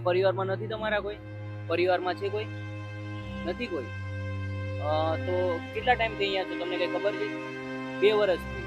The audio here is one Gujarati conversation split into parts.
પરિવારમાં નથી તમારા કોઈ? પરિવારમાં છે કોઈ? નથી કોઈ? તો કેટલા ટાઈમથી અહીંયા છો? તમને કઈ ખબર છે? 2 વર્ષથી.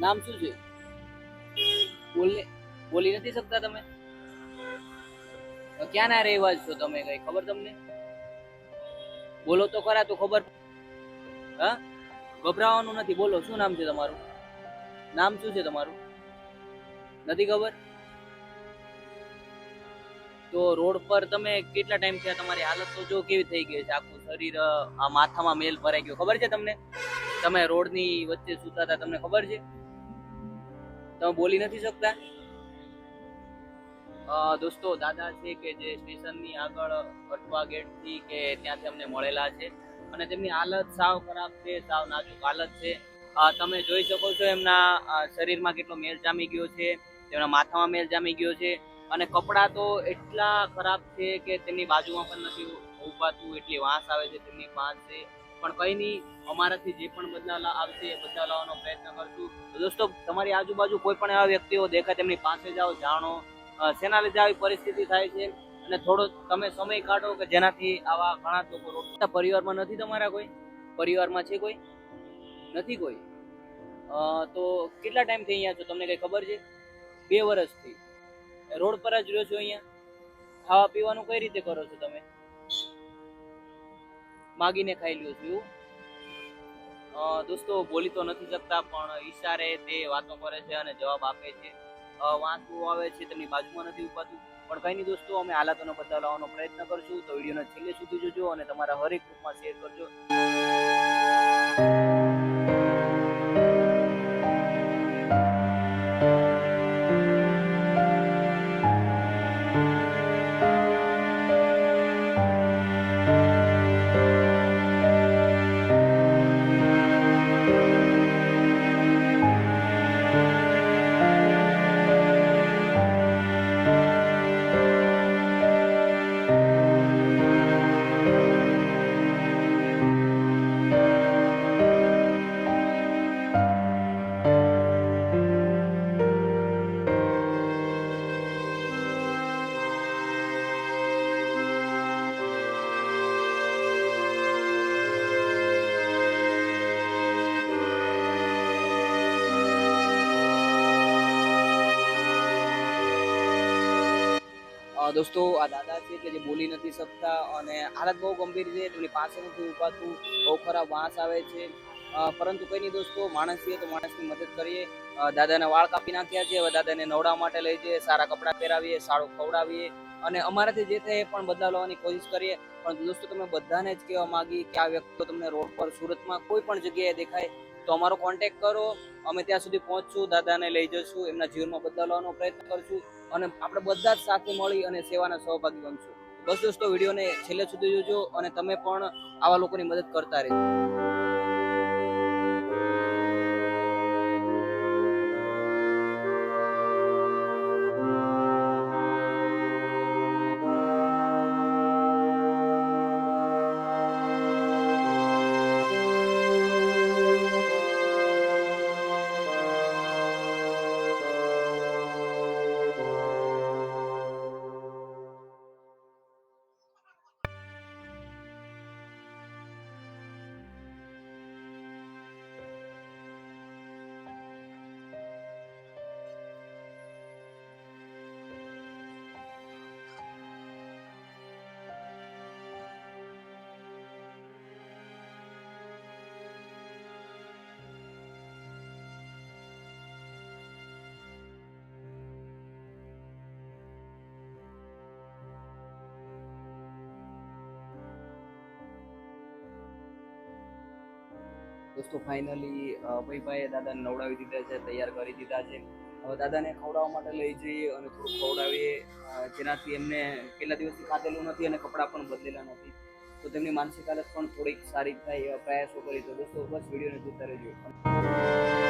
નામ શું છે? બોલી નથી શકતા તમે? ક્યાંના રહેવાસી છો તમે? કઈ ખબર તમને? બોલો તો ખરા તો ખબર. હા, ગભરાવાનું નથી, બોલો. શું નામ છે તમારું? નામ શું છે તમારું? નથી ખબર? તો રોડ પર તમે કેટલા ટાઈમ થયા? તમારી હાલત તો જો કેવી થઈ ગઈ છે, આખું શરીર આ માથામાં મેલ ભરાઈ ગયો. ખબર છે તમને? તમે રોડની વચ્ચે સૂતા હતા, તમને ખબર છે? તમે બોલી નથી શકતા? દોસ્તો, દાદા છે કે જે સ્ટેશનની આગળ અઠવા ગેટથી કે ત્યાંથી અમને મળેલા છે અને તેમની હાલત સાવ ખરાબ છે, સાવ નાજુક હાલત છે. તમે જોઈ શકો છો એમના શરીરમાં કેટલો મેલ જામી ગયો છે, તેમના માથામાં મેલ જામી ગયો છે અને કપડાં તો એટલા ખરાબ છે કે તેમની બાજુમાં પણ નથી ઉભાતું, એટલી વાસ આવે છે તેમની પાસે. પણ કઈ નહીં, અમારાથી જે પણ બદલાવ આવશે એ બદલાવ લાવવાનો પ્રયત્ન કરશું. દોસ્તો, તમારી આજુબાજુ કોઈ પણ એવા વ્યક્તિઓ દેખાય તેમની પાસે જાઓ, જાણો શેના લીધે આવી પરિસ્થિતિ થાય છે અને થોડો તમે સમય કાઢો કે જેનાથી આવા ઘણા લોકો રોડ. પરિવારમાં નથી તમારા કોઈ? પરિવારમાં છે કોઈ? નથી કોઈ? તો કેટલા ટાઈમથી અહીંયા છો? તમને કઈ ખબર છે? 2 વર્ષથી. રોડ પર જ રહ્યો છો અહીંયા? ખાવા પીવાનું કઈ રીતે કરો છો તમે? માગીને ખાઈ લ્યો છો એવું? દોસ્તો, બોલી તો નથી શકતા પણ ઈશારે તે વાતો કરે છે અને જવાબ આપે છે. વાંચવું આવે છે, તેમની બાજુમાં નથી ઉભાતું. પણ કઈ નહીં દોસ્તો, અમે હાલાતોનો બદલાવ લાવવાનો પ્રયત્ન કરશું. તો વિડીયોને છેલ્લે સુધી જોજો અને તમારા હરેક ગ્રુપમાં શેર કરજો. દોસ્તો, આ દાદા છે કે જે બોલી નથી શકતા અને હાલત બહુ ગંભીર છે. તેમની પાસે નથી ઉભાતું, બહુ ખરાબ વાંસ આવે છે. પરંતુ કંઈ નહીં દોસ્તો, માણસ છીએ તો માણસની મદદ કરીએ. દાદાને વાળ કાપી નાખ્યા છે, હવે દાદાને નવડાવવા માટે લઈ જઈએ, સારા કપડાં પહેરાવીએ, સારું ખવડાવીએ અને અમારાથી જે થાય એ પણ બદલાવ લાવવાની કોશિશ કરીએ. પણ દોસ્તો, તમે બધાને જ કહેવા માંગી કે આ વ્યક્તિઓ તમને રોડ પર સુરતમાં કોઈ પણ જગ્યાએ દેખાય તો અમારો કોન્ટેક્ટ કરો. અમે ત્યાં સુધી પહોંચશું, દાદાને લઈ જશું, એમના જીવનમાં બદલાવ લાવવાનો પ્રયત્ન કરશું અને આપણે બધા જ સાથે મળી અને સેવાના સહભાગી બનશું. બસ દોસ્તો, વિડીયોને છેલ્લે સુધી જોજો અને તમે પણ આવા લોકોની મદદ કરતા રહેજો. દોસ્તો, ફાઇનલી ભાઈ દાદાને નવડાવી દીધા છે, તૈયાર કરી દીધા છે. હવે દાદાને ખવડાવવા માટે લઈ જઈએ અને થોડું ખવડાવીએ, જેનાથી એમને કેટલા દિવસથી ખાધેલું નથી અને કપડાં પણ બદલેલા નથી. તો તેમની માનસિક હાલત પણ થોડીક સારી થાય એવા પ્રયાસો કરી. તો દોસ્તો, બસ વિડીયોને જોતા રહેજો.